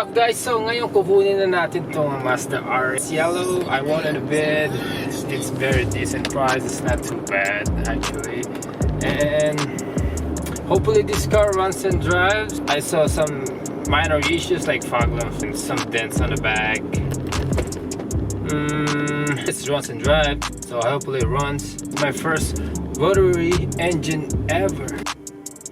up guys? So ngayon kukunin na natin tong Mazda RX yellow. I wanted a bid. It's very decent price. It's not too bad actually. And hopefully this car runs and drives. I saw some minor issues like fog lamps and some dents on the back. It runs and drives, so hopefully it runs. My first rotary engine ever.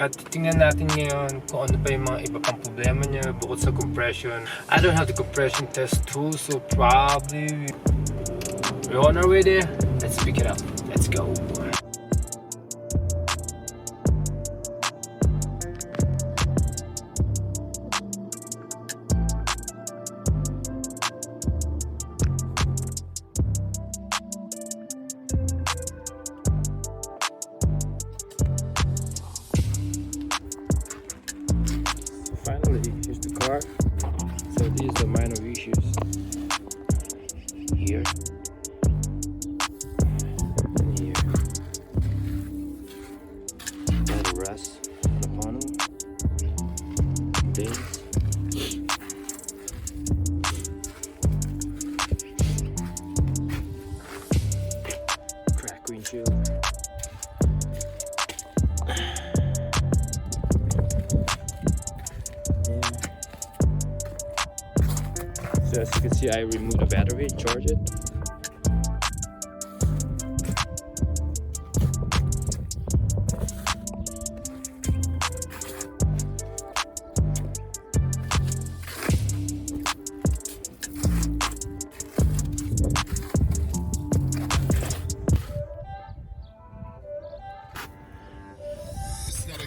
At tingnan natin ngayon kung ano pa yung mga iba pang problema niya bukod sa compression. I don't have the compression test tool, so probably we're on our way there. Let's pick it up. Let's go. Finally, here's the car. So these are minor issues here and here. Got a rust on the panel, dings. Cracked windshield. So as you can see, I removed the battery, charge it.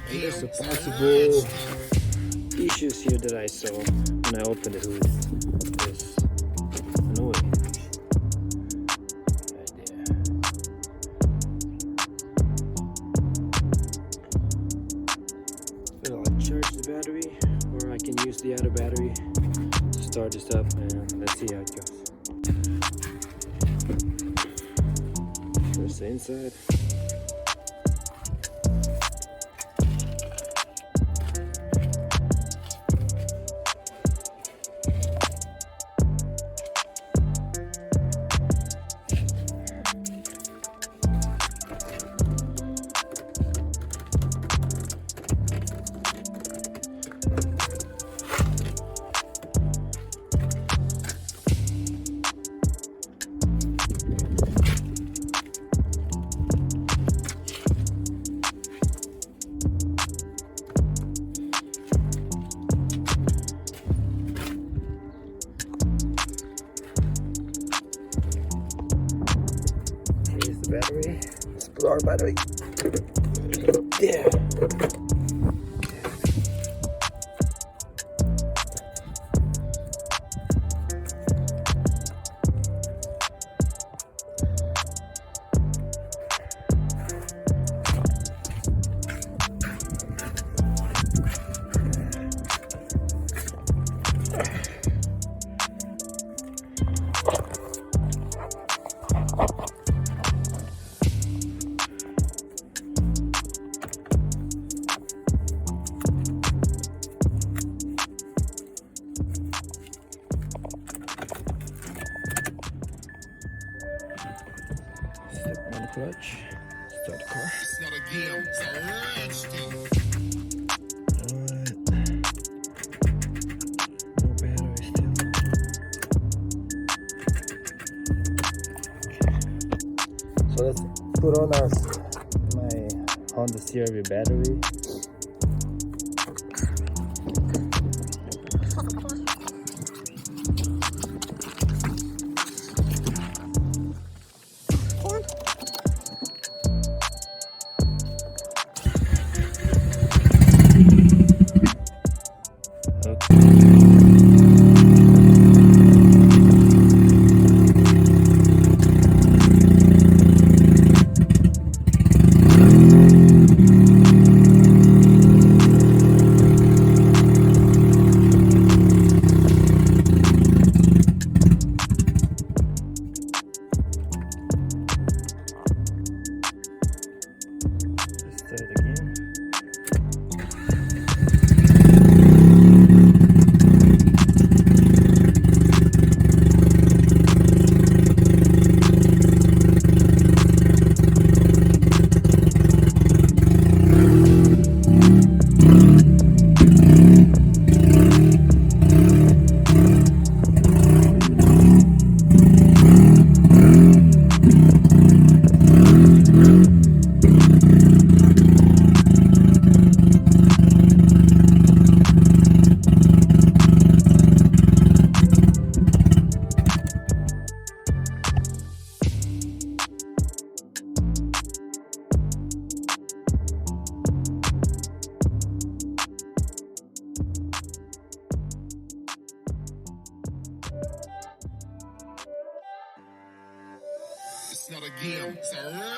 And there's some possible issues here that I saw when I opened the hood. This annoying right there. Well, I'll charge the battery, or I can use the other battery to start this up, and let's see how it goes. Here's the inside. Battery. Let's put our battery. Yeah. Step on clutch, start the car. It's not a game, it's a rich thing. Alright. No battery still. Okay. So let's put on my Honda CR-V battery. Yeah, it's a